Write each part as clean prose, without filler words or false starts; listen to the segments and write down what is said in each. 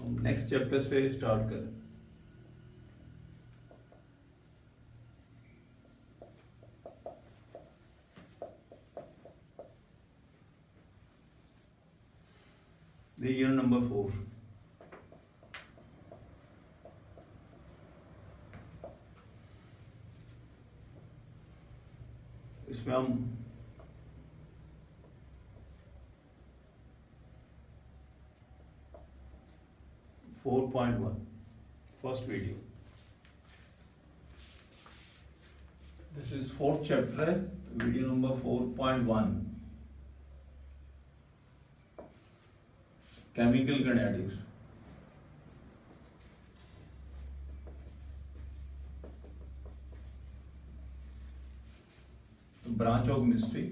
हम next chapter से start करें। Year number 4। इसमें हम four point one first video, this is fourth chapter है, video number 4.1 chemical kinetics. Branch of chemistry,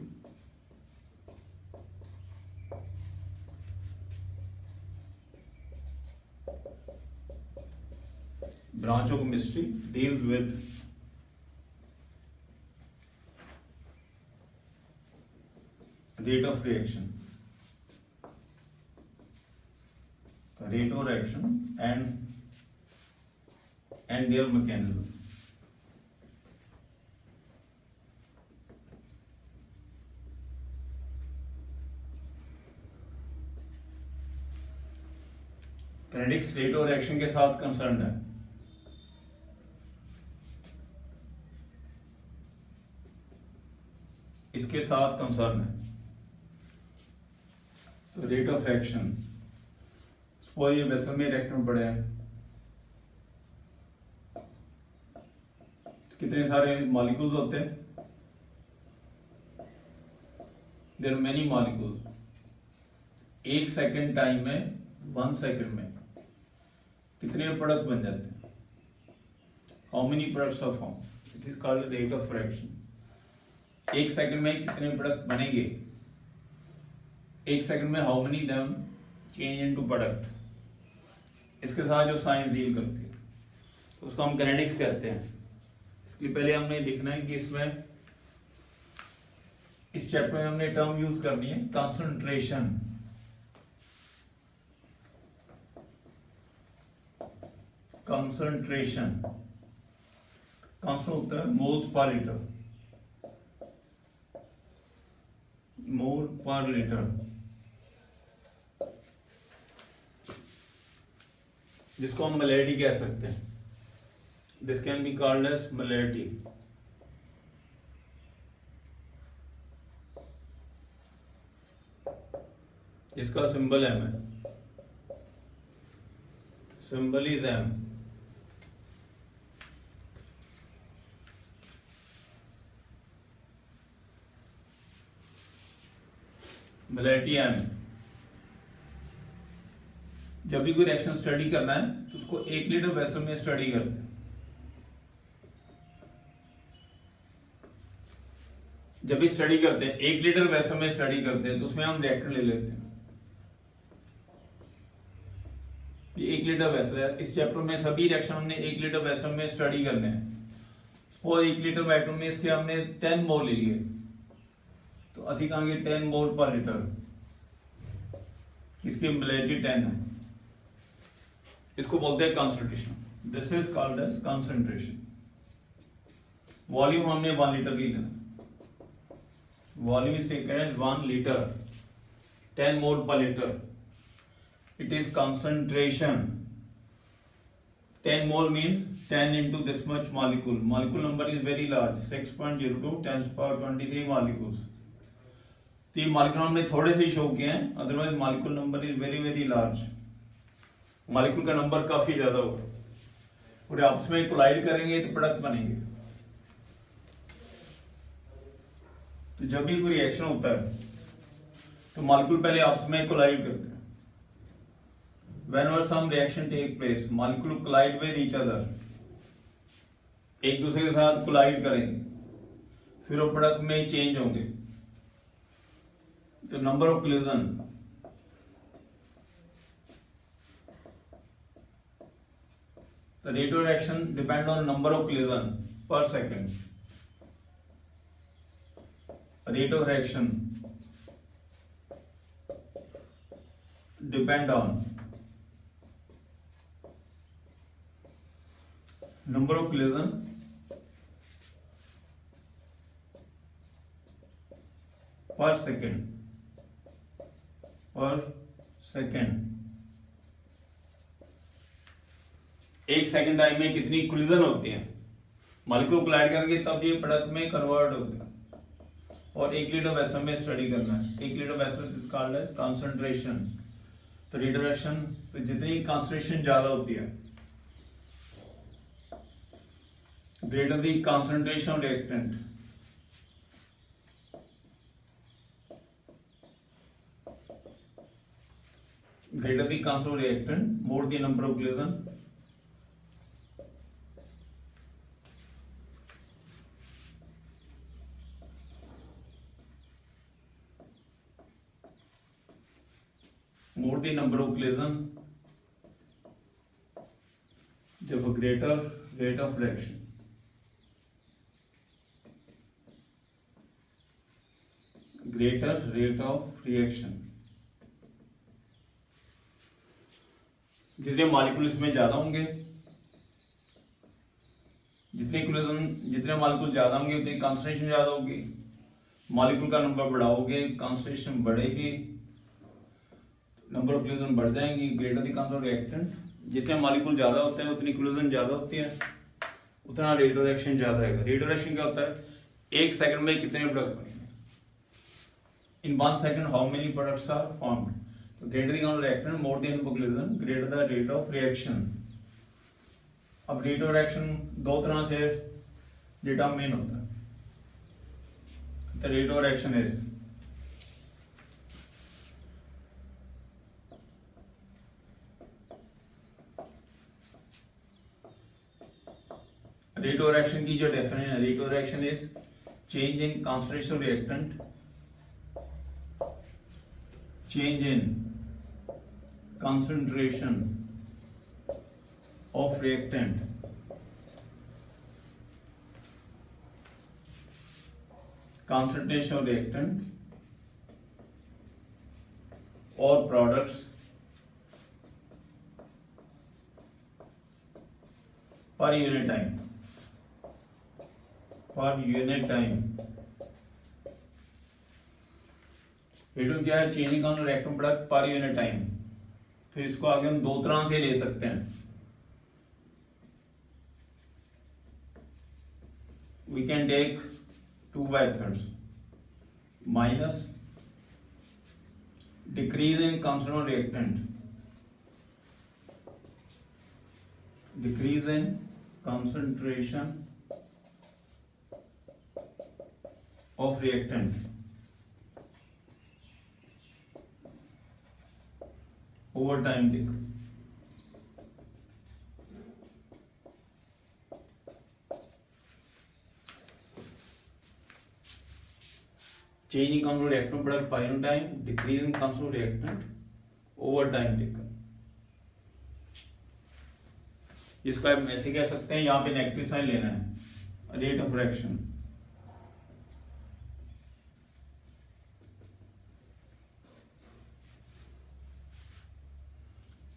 branch of chemistry deals with rate of reaction, and their mechanism. Kinetics rate और action के साथ concern है। इसके साथ concern है तो rate of action. Suppose ये वेसल में रिएक्टर पड़े हैं, कितने सारे मॉलिक्यूल्स होते हैं, देयर आर मेनी मॉलिक्यूल्स। एक सेकेंड टाइम में, 1 सेकेंड में कितने प्रोडक्ट बन जाते हैं, how many products of form, it is called rate of reaction. एक सेकंड में कितने प्रोडक्ट बनेंगे, एक सेकंड में how many them change into product. इसके साथ जो साइंस डील करती है तो उसको हम किनेटिक्स कहते हैं। इसके पहले हमने देखना है कि इसमें इस चैप्टर में हमने टर्म यूज करनी है कंसंट्रेशन। कंसंट्रेशन कांस्टेंट होता है मोल्स पर लीटर, मोल पर लीटर, जिसको हम मोलैरिटी कह सकते हैं। This can be called as molarity. इसका सिंबल एम है, symbol is M. Molarity M. जब भी कोई रिएक्शन स्टडी करना है तो उसको 1 लीटर वेसल में स्टडी करते हैं। जब भी स्टडी करते हैं 1 लीटर वेसल में स्टडी करते हैं तो उसमें हम रिएक्टर ले लेते हैं। ये 1 लीटर वेसल है। इस चैप्टर में सभी रिएक्शन हमने 1 लीटर वेसल में स्टडी करने हैं। सपोज 1 लीटर वेसल में इसके हमने 10 मोल ले लिए तो असि कहेंगे 10 मोल पर लीटर, इसकी मोलैरिटी 10 है। इसको बोलते हैं concentration. This is called as concentration. Volume हमने 1 लीटर की लेना, volume is taken as 1 litre, 10 mole per litre. It is concentration. 10 mole means 10 into this much molecule. Molecule number is very large, 6.02 10 power 23 molecules. तो ये molecule हमने थोड़े से show किए हैं, otherwise molecule number is very very large. Molecule का number काफी ज्यादा होगा और आपस में कोलाइड करेंगे तो प्रोडक्ट बनेंगे। तो जब भी कोई रिएक्शन होता है तो मॉलिक्यूल पहले आपस में कोलाइड करते हैं। Whenever some reaction take place, molecule collide with each other, एक दूसरे के साथ कोलाइड करेंगे, फिर वो प्रोडक्ट में चेंज होंगे। तो number of collision, the rate of reaction depend on number of collision per second. Rate of reaction depend on number of collision per second। एक सेकंड टाइम में कितनी कोलिजन होती है, मॉलिक्यूल कोलाइड करेंगे तब ये प्रोडक्ट में कन्वर्ट होता है। और 1 लीटर वेसल में स्टडी करना है। 1 litre vessel is called as concentration. तो रिडक्शन, तो जितनी कंसंट्रेशन ज्यादा होती है, greater the concentration reactant, greater the control reactant, more the number of collision, more the number of collision, therefore greater rate of reaction। greater rate of reaction, जितने molecule इसमें ज्यादा होंगे, जितने मॉलिक्यूल ज्यादा होंगे उतनी कंसंट्रेशन ज्यादा होगी। मॉलिक्यूल का नंबर बढ़ाओगे कंसंट्रेशन बढ़ेगी, नंबर ऑफ कोलिजन बढ़ जाएंगी। ग्रेटर द कंसंट्रेशन रिएक्टेंट, जितने मॉलिक्यूल ज्यादा होते हैं उतनी कोलिजन ज्यादा होती है, उतना रेट ऑफ रिएक्शन ज्यादा है। रेट ऑफ रिएक्शन क्या होता है, 1 सेकंड में कितने प्रोडक्ट बनेंगे। In 1 second how many products are formed. greater the count of reactant, more the input collision, greater the rate of reaction। अब रेट ऑफ रिएक्शन दो तरह से डिटरमाइन होता है। The rate of reaction is rate of reaction की जो definition है, rate of reaction is change in concentration of reactant, change in concentration of reactant or products per unit time, rate क्या है, changing count reactant product per unit time. फिर इसको आगे हम दो तरह से ले सकते हैं। We can take 2 methods, minus decrease in concentration reactant, decrease in concentration of reactant over time taken। change in control reactant product per unit time, decrease in control reactant over time taken। इसको आप ऐसे कह सकते हैं, यहाँ पे negative sign लेना है, rate of reaction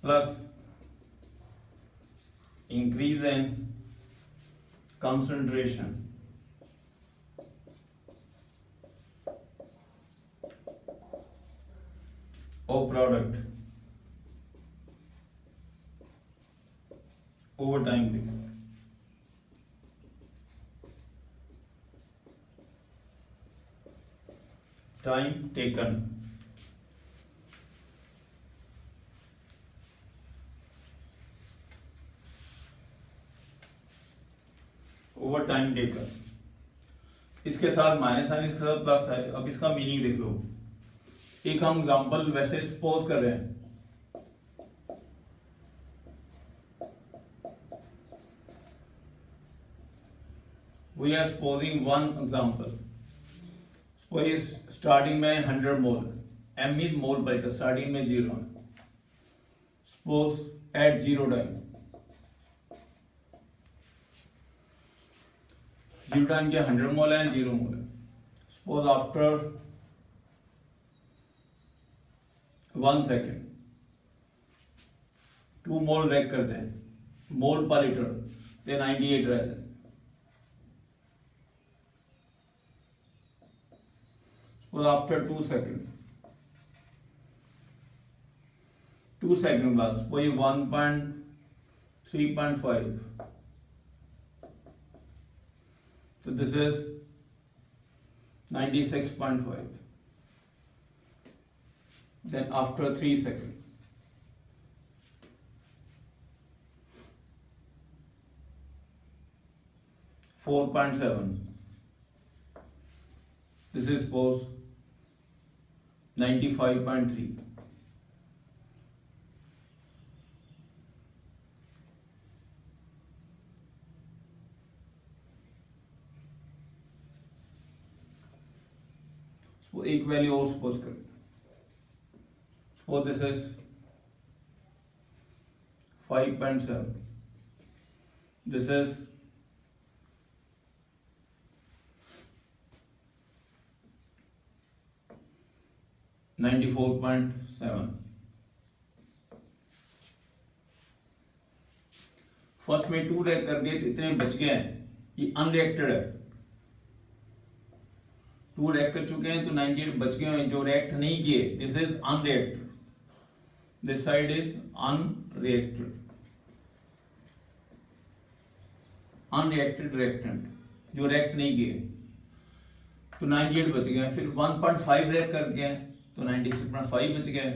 plus increase in concentration of product over time। time taken, over time taken. इसके साथ माइनस है, इसके साथ प्लस है। अब इसका मीनिंग देख लो। एक हम एग्जांपल वैसे सपोज कर रहे हैं, we are supposing one example. Suppose starting में 100 मोल, M is mole per litre, starting में 0 है। सपोज एट 0 टाइम, 0 टाइम क्या 100 मोल है, 0 मोल है। सपोज आफ्टर 1 सेकेंड 2 मोल रैक करते हैं, मोल पर लीटर। तो 98 रह जाए। और आफ्टर 2 सेकेंड, 2 सेकेंड बाद वही 1.3.5, so this is 96.5. Then after 3 seconds, (4.7). This is post 95.3. So एक वैल्यू और सपोज करें, suppose this is 5.7, this is 94.7। First में 2 रैक कर गए तो इतने बच गए हैं, ये अनरिएक्टेड है। 2 रैक कर चुके हैं तो 98 बच गए हैं जो रिएक्ट नहीं किए, this is unreacted, this side is unreacted, unreacted reactant जो रिएक्ट नहीं किए, तो 98 बच गए। फिर 1.5 रैक कर गए तो 96.5 बच गए।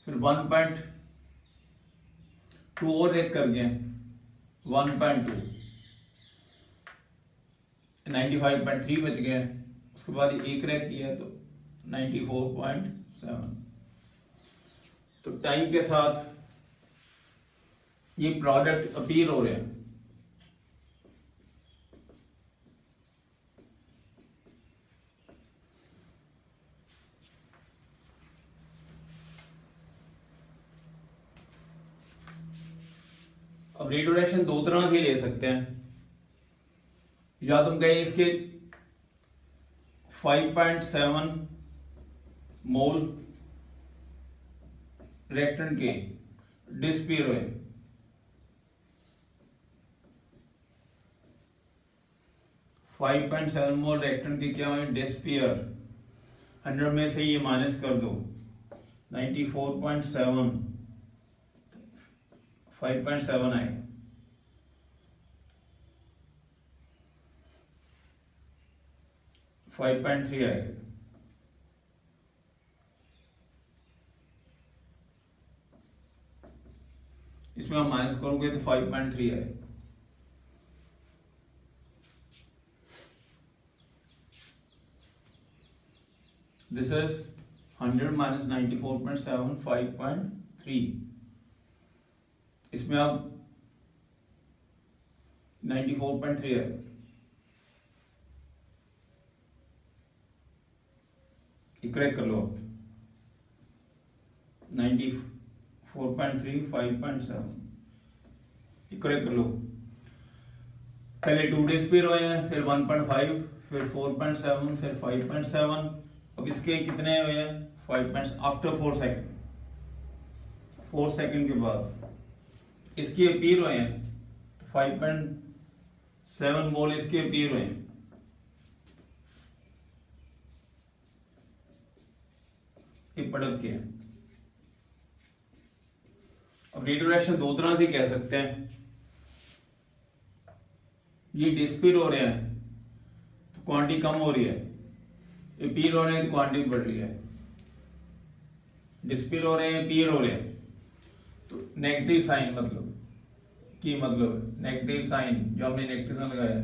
फिर 1.2 और रैक कर गए 1.2, 95.3 बच गए। उसके बाद एक रैक किया तो 94.7। तो टाइम के साथ ये प्रोडक्ट अपीयर हो रहे हैं। अब रेडियोएक्शन दो तरह से ले सकते हैं, या तुम कहें इसके 5.7 मोल रिएक्टेंट के डिस्पियर हुए, मोल रिएक्टेंट के क्या हुए डिस्पियर। 100 में से ये माइनस कर दो, 94.7 5.7 आएगा। फाइव 5.3 आएगा। इसमें हम माइनस करोगे तो 5.3 आएगा। This is 100 minus 94.7 5.3। इसमें अब 94.3 है, करेक्ट कर लो। 94.3 5.7 करेक्ट कर लो। पहले 2 डिस्पियर हुए हैं, फिर 1.5, फिर 4.7, फिर 5.7। अब इसके कितने हुए हैं 5. आफ्टर 4 सेकेंड, 4 सेकेंड के बाद इसके अपीयर हुए हैं, 5.7 मोल इसके अपीयर हुए हैं। ये प्रोडक्ट के हैं। अब रेडियोएक्शन दो तरह से कह सकते हैं, ये डिस्पियर हो रहे हैं तो क्वांटिटी कम हो रही है, अपीयर हो रहे हैं तो क्वांटिटी बढ़ रही है। डिस्पियर हो रहे हैं, अपीयर हो रहे हैं, तो नेगेटिव साइन मतलब की मतलब नेगेटिव साइन जो हमने नेगेटिव साइन लगाया है,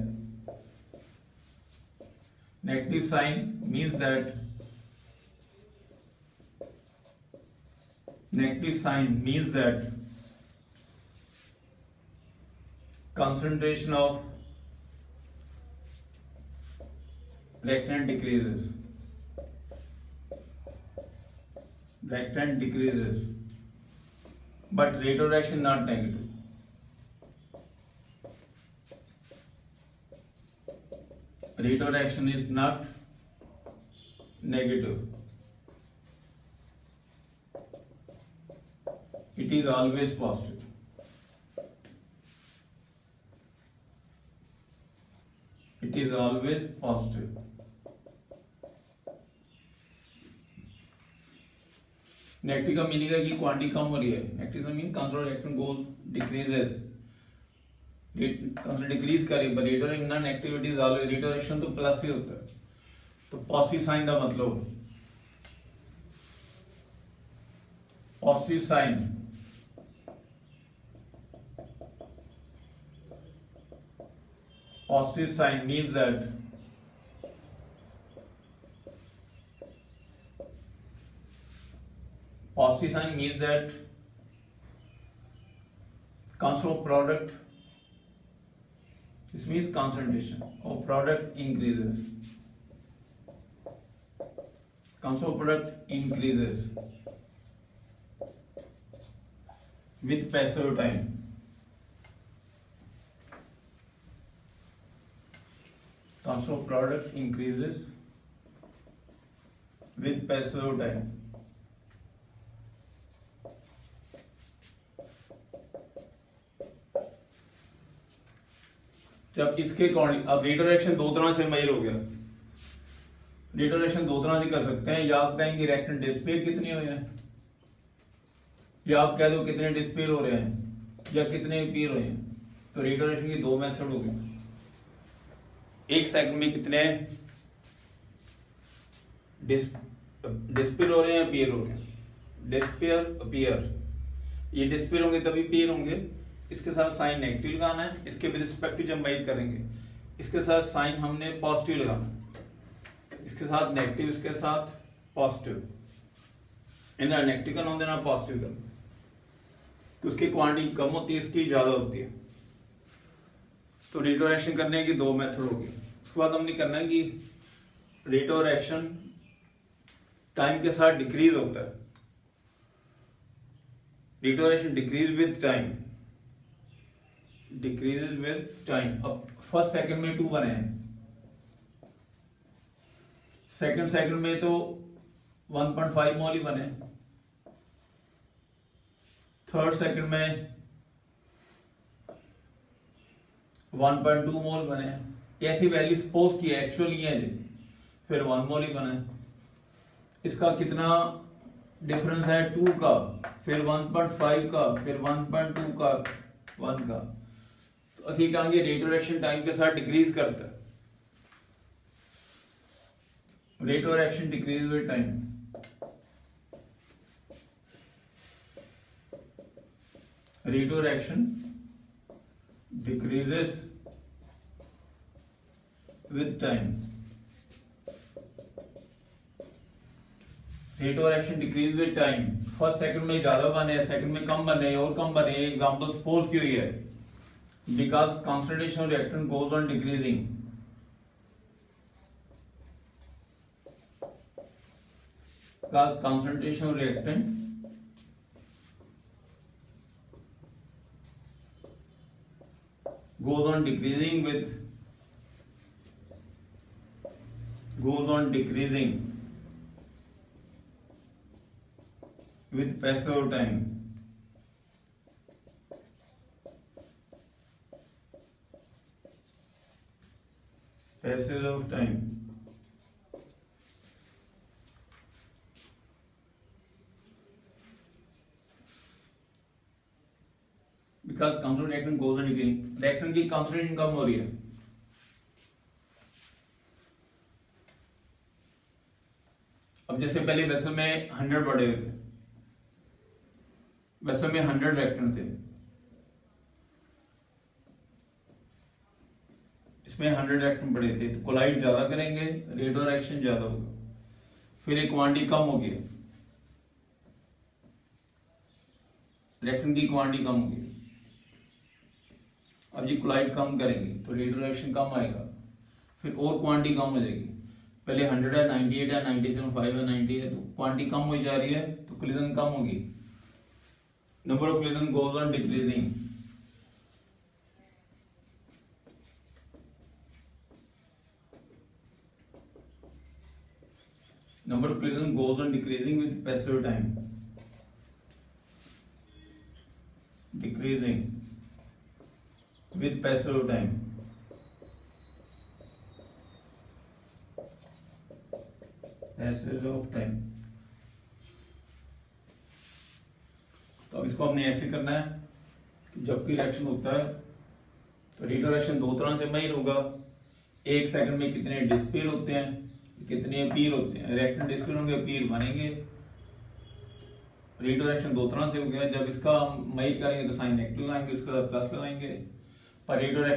negative sign means that concentration of reactant decreases, but retroreaction not negative. Retroreaction is not negative. It is always positive. It is always positive. Negative का meaning है कि क्वांटिटी कम हो रही है. नेगेटिव का मीनिंग कंसर्ट रिएक्टेंट गोल decreases. Concert decrease करे पर rate of non activity is always rate of action तो प्लस ही होता है. तो पॉजिटिव साइन का मतलब positive sign positive sign means that consumer product, this means concentration of product increases. Consumer product increases with passage of time. Consumer product increases with passage of time. जब इसके according अब rate of action दो तरह से major हो गया. Rate of action दो तरह से कर सकते हैं. या आप कहेंगे रिएक्टेंट डिस्पेयर कितने हुए हैं, या आप कह दो कितने डिस्पेयर हो रहे हैं या कितने अपीयर हुए हैं. तो रेट ऑफ एक्शन की दो मेथड हो गए. एक सेकंड में कितने डिस्पेयर हो रहे हैं, अपीयर हो रहे हैं. डिस्पेयर अपीयर, ये डिस्पेयर होंगे तभी अपीयर होंगे. इसके साथ साइन नेगेटिव लगाना है. इसके विद रिस्पेक्ट टू जब मेजर करेंगे इसके साथ साइन हमने पॉजिटिव लगाना. इसके साथ नेगेटिव, इसके साथ पॉजिटिव. इन्हें नेगेटिव का नाम देना, पॉजिटिव का. तो उसकी क्वांटिटी कम होती है, इसकी ज्यादा होती है. तो रेट ऑफ एक्शन करने की दो मेथड होगी. उसके बाद हमने करना है कि रेट ऑफ एक्शन टाइम के साथ डिक्रीज होता है. Rate of action decrease with time, decreases with time. अब फर्स्ट सेकंड में 2 बने हैं, सेकंड में तो 1.5 मोल ही बने. थर्ड सेकंड में 1.2 मोल बने. ऐसी वैल्यू सपोज की है, एक्चुअल ये है जी. फिर 1 मोल ही बने. इसका कितना डिफरेंस है 2 का, फिर 1.5 का, फिर 1.2 का, 1 का. तो असं कहेंगे रेट ऑफ एक्शन टाइम के साथ डिक्रीज करता है. Rate of action decrease with time. Rate of action decreases with time. Rate of action decrease with time. First second में ज्यादा बने, सेकंड में कम बने और कम बने. एग्जांपल सपोज की हुई है. Because concentration of reactant goes on decreasing. Because concentration of reactant goes on decreasing with passage of time. Passage of time. Because concentration reactant goes on decreasing. reactant की concentration कम हो रही है. अब जैसे पहले वेसल में 100 पड़े हुए थे, वेसल में 100 reactant थे, इसमें 100 reactant पड़े थे. तो कोलाइड ज्यादा करेंगे, रेट ऑफ एक्शन ज्यादा होगा. फिर एक क्वांटिटी कम होगी, reactant की क्वांटिटी कम होगी. अब जी कोलाइड कम करेंगे तो रेट ऑफ एक्शन कम आएगा. फिर और क्वांटिटी कम हो जाएगी. पहले 100 है, 98 है, 97.5 है, 90 है. तो क्वांटिटी कम हो जा रही है तो कोलिजन कम होगी. Number of collision goes on decreasing. Number of collision goes on decreasing with passage of time. Decreasing with passage of time. Passage of time. तो अब इसको हमने ऐसे करना है कि जब भी रिएक्शन होता है तो रिडायरेक्शन दो तरह से मेजर होगा। एक सेकंड में कितने डिस्पेयर होते हैं, कितने अपीयर होते हैं। रिएक्टेंट डिस्पेयर होंगे, अपीयर बनेंगे। रिडायरेक्शन दो तरह से हो गया। जब इसका हम मेजर करेंगे तो साइन नेगेटिव लाएंगे, इसका प्लस लगाएंगे। पर रिडायरेक्शन